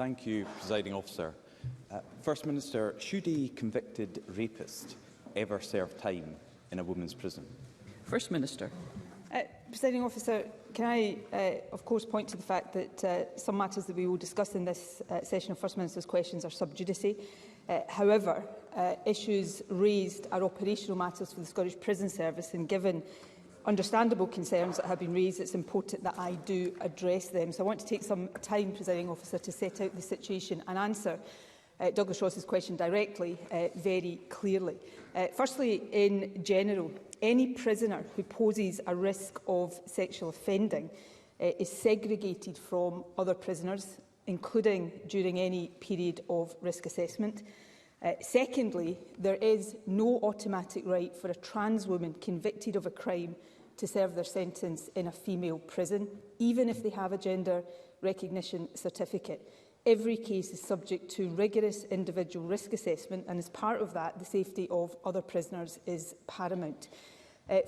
Thank you, Presiding Officer. First Minister, should a convicted rapist ever serve time in a women's prison? First Minister. Presiding Officer, can I, of course, point to the fact that some matters that we will discuss in this session of First Minister's questions are sub judice. However, issues raised are operational matters for the Scottish Prison Service, and given understandable concerns that have been raised, it's important that I do address them. So I want to take some time, Presiding Officer, to set out the situation and answer Douglas Ross's question directly, very clearly. Firstly, in general, any prisoner who poses a risk of sexual offending is segregated from other prisoners, including during any period of risk assessment. Secondly, there is no automatic right for a trans woman convicted of a crime to serve their sentence in a female prison, even if they have a gender recognition certificate. Every case is subject to rigorous individual risk assessment, and as part of that, the safety of other prisoners is paramount.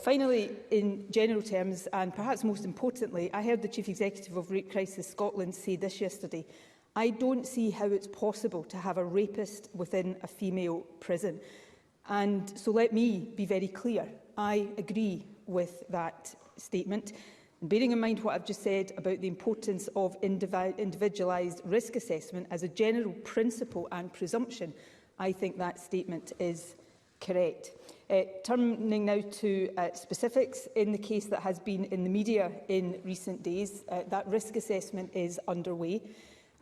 Finally, in general terms, and perhaps most importantly, I heard the Chief Executive of Rape Crisis Scotland say this yesterday: I don't see how it's possible to have a rapist within a female prison. And so let me be very clear. I agree with that statement. And bearing in mind what I've just said about the importance of individualised risk assessment as a general principle and presumption, I think that statement is correct. Turning now to specifics, in the case that has been in the media in recent days, that risk assessment is underway.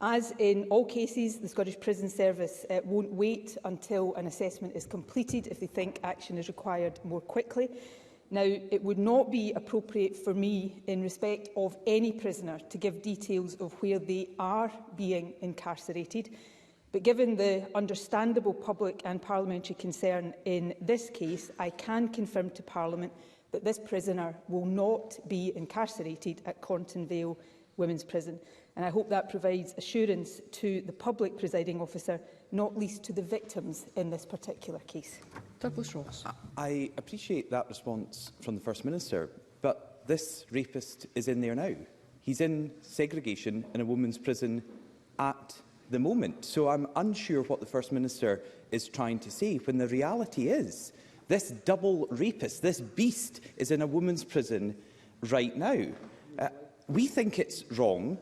As in all cases, the Scottish Prison Service won't wait until an assessment is completed if they think action is required more quickly. Now, it would not be appropriate for me, in respect of any prisoner, to give details of where they are being incarcerated. But given the understandable public and parliamentary concern in this case, I can confirm to Parliament that this prisoner will not be incarcerated at Cornton Vale Women's Prison. And I hope that provides assurance to the public, Presiding Officer, not least to the victims in this particular case. Douglas Ross. I appreciate that response from the First Minister, but this rapist is in there now. He's in segregation in a women's prison at the moment. So I'm unsure what the First Minister is trying to say, when the reality is this double rapist, this beast, is in a women's prison right now. We think it's wrong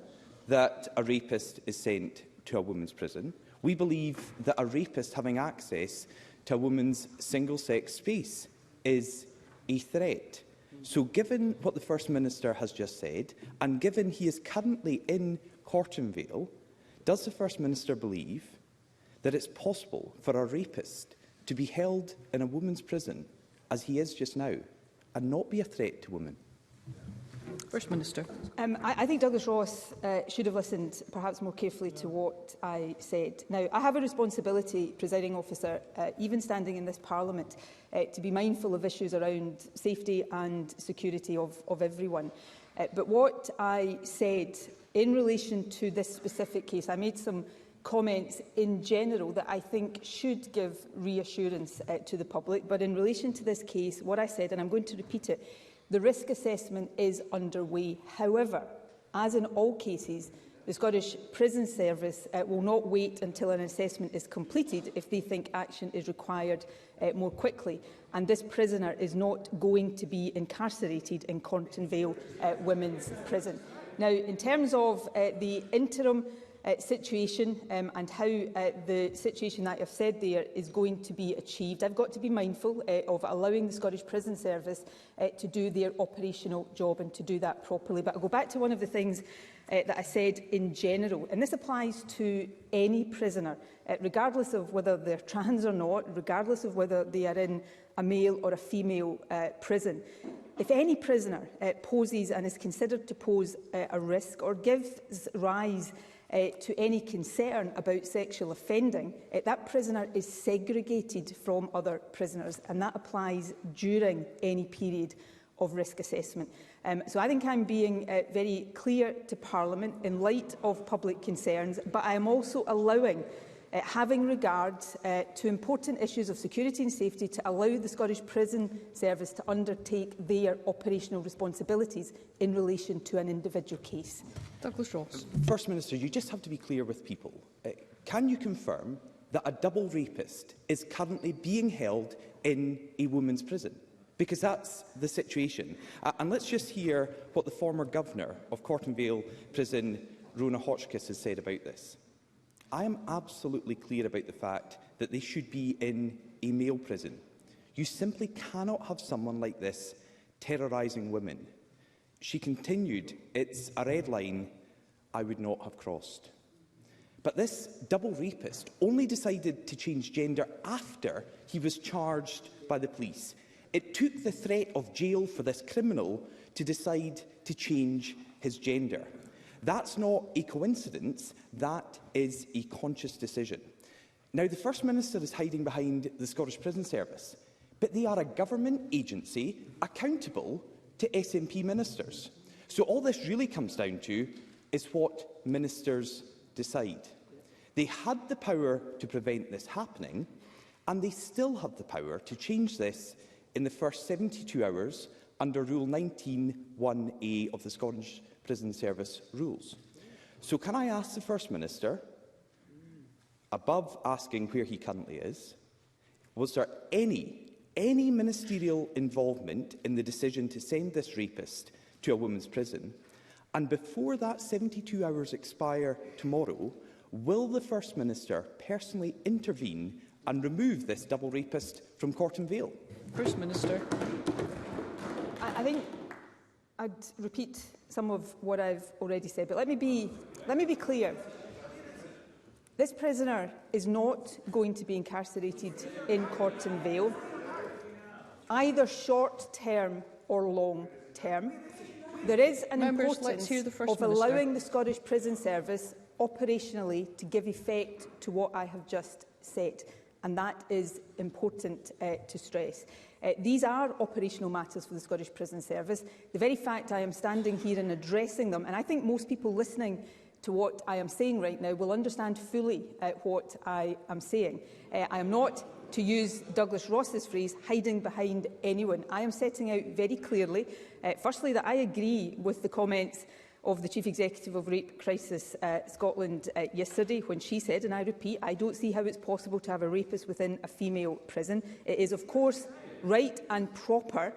that a rapist is sent to a women's prison. We believe that a rapist having access to a woman's single-sex space is a threat. So given what the First Minister has just said, and given he is currently in Cornton Vale, does the First Minister believe that it's possible for a rapist to be held in a women's prison, as he is just now, and not be a threat to women? First Minister. I think Douglas Ross should have listened perhaps more carefully to what I said. Now, I have a responsibility, Presiding Officer, even standing in this Parliament, to be mindful of issues around safety and security of everyone. But what I said in relation to this specific case, I made some comments in general that I think should give reassurance to the public. But in relation to this case, what I said, and I'm going to repeat it, the risk assessment is underway. However, as in all cases, the Scottish Prison Service will not wait until an assessment is completed if they think action is required more quickly. And this prisoner is not going to be incarcerated in Cornton Vale Women's Prison. Now, in terms of the interim situation and how the situation that I've said there is going to be achieved, I've got to be mindful of allowing the Scottish Prison Service to do their operational job and to do that properly. But I'll go back to one of the things that I said in general, and this applies to any prisoner, regardless of whether they're trans or not, regardless of whether they are in a male or a female prison. If any prisoner poses and is considered to pose a risk or gives rise to any concern about sexual offending, that prisoner is segregated from other prisoners, and that applies during any period of risk assessment. So I think I'm being very clear to Parliament in light of public concerns, but I am also allowing having regard to important issues of security and safety, to allow the Scottish Prison Service to undertake their operational responsibilities in relation to an individual case. Douglas Ross. First Minister, you just have to be clear with people. Can you confirm that a double rapist is currently being held in a women's prison? Because that's the situation. And let's just hear what the former governor of Corton Vale Prison, Rona Hotchkiss, has said about this. I am absolutely clear about the fact that they should be in a male prison. You simply cannot have someone like this terrorising women. She continued, "It's a red line I would not have crossed." But this double rapist only decided to change gender after he was charged by the police. It took the threat of jail for this criminal to decide to change his gender. That's not a coincidence, that is a conscious decision. Now, the First Minister is hiding behind the Scottish Prison Service, but they are a government agency accountable to SNP ministers. So all this really comes down to is what ministers decide. They had the power to prevent this happening, and they still have the power to change this in the first 72 hours under Rule 19(1)(a) of the Scottish Prison Service rules. So can I ask the First Minister, above asking where he currently is, was there any ministerial involvement in the decision to send this rapist to a women's prison? And before that 72 hours expire tomorrow, will the First Minister personally intervene and remove this double rapist from Corton Vale? First Minister. I think I'd repeat some of what I've already said, but let me be clear. This prisoner is not going to be incarcerated in Corton Vale, either short-term or long-term. There is an importance of allowing the Scottish Prison Service operationally to give effect to what I have just said, and that is important to stress. These are operational matters for the Scottish Prison Service. The very fact I am standing here and addressing them, and I think most people listening to what I am saying right now will understand fully what I am saying. I am not, to use Douglas Ross's phrase, hiding behind anyone. I am setting out very clearly, firstly, that I agree with the comments of the Chief Executive of Rape Crisis Scotland yesterday, when she said, and I repeat, I don't see how it's possible to have a rapist within a female prison. It is, of course, right and proper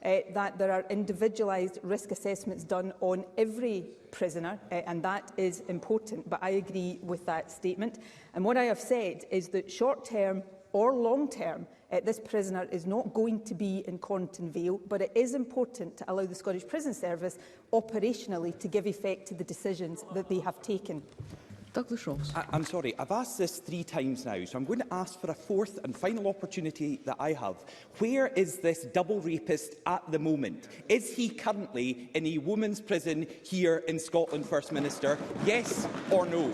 that there are individualised risk assessments done on every prisoner, and that is important. But I agree with that statement. And what I have said is that short-term or long-term, this prisoner is not going to be in Corton Vale, but it is important to allow the Scottish Prison Service operationally to give effect to the decisions that they have taken. Douglas Ross. I'm sorry, I've asked this 3 times now, so I'm going to ask for a 4th and final opportunity that I have. Where is this double rapist at the moment? Is he currently in a women's prison here in Scotland, First Minister? Yes or no?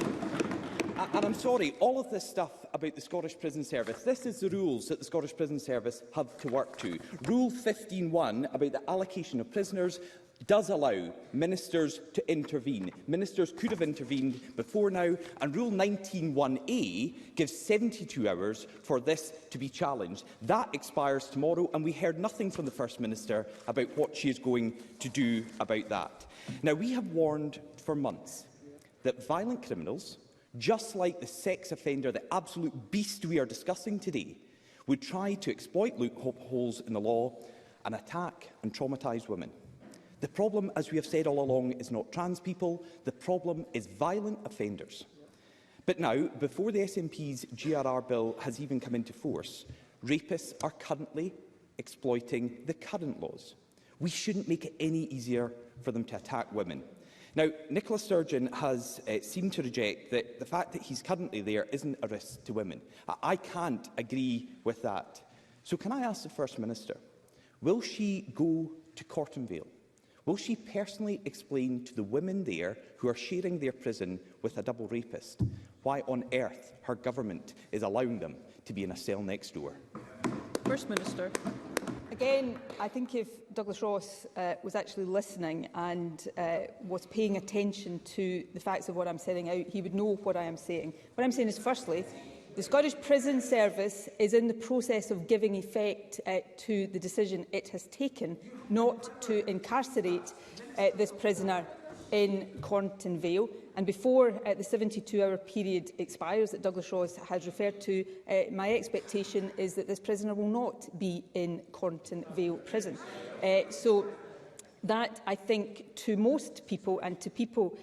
And I'm sorry, all of this stuff about the Scottish Prison Service, this is the rules that the Scottish Prison Service have to work to. Rule 15(1) about the allocation of prisoners does allow ministers to intervene. Ministers could have intervened before now, and Rule 19(1)(a) gives 72 hours for this to be challenged. That expires tomorrow, and we heard nothing from the First Minister about what she is going to do about that. Now, we have warned for months that violent criminals, just like the sex offender, the absolute beast we are discussing today, would try to exploit loopholes in the law and attack and traumatise women. The problem, as we have said all along, is not trans people. The problem is violent offenders. But now, before the SNP's GRR bill has even come into force, rapists are currently exploiting the current laws. We shouldn't make it any easier for them to attack women. Now, Nicola Sturgeon has seemed to reject that the fact that he's currently there isn't a risk to women. I can't agree with that. So can I ask the First Minister, will she go to Corton Vale? Will she personally explain to the women there who are sharing their prison with a double rapist why on earth her government is allowing them to be in a cell next door? First Minister. Again, I think if Douglas Ross was actually listening and was paying attention to the facts of what I'm setting out, he would know what I am saying. What I'm saying is, firstly, the Scottish Prison Service is in the process of giving effect to the decision it has taken not to incarcerate this prisoner in Cornton Vale. And before the 72-hour period expires that Douglas Ross has referred to, my expectation is that this prisoner will not be in Cornton Vale Prison. So that, I think, to most people and to people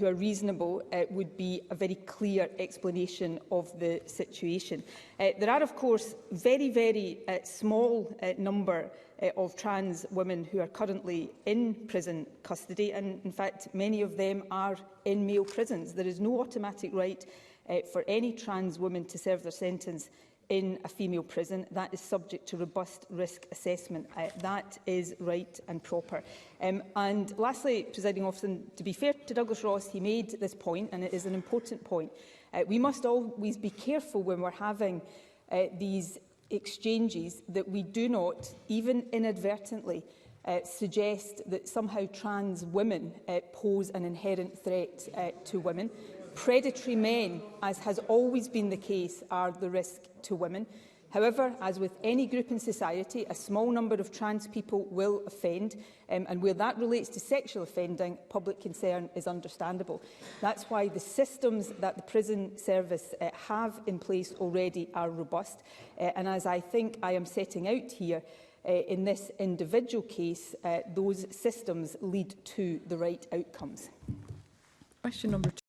who are reasonable, would be a very clear explanation of the situation. There are, of course, very small number of trans women who are currently in prison custody, and in fact many of them are in male prisons. There is no automatic right for any trans woman to serve their sentence in a female prison. That is subject to robust risk assessment. That is right and proper. And lastly, Presiding Officer, to be fair to Douglas Ross, he made this point, and it is an important point. We must always be careful when we're having these exchanges that we do not, even inadvertently, suggest that somehow trans women pose an inherent threat to women. Predatory men, as has always been the case, are the risk to women. However, as with any group in society, a small number of trans people will offend, and where that relates to sexual offending, public concern is understandable. That's why the systems that the prison service have in place already are robust, and as I think I am setting out here, in this individual case, those systems lead to the right outcomes. Question number 2.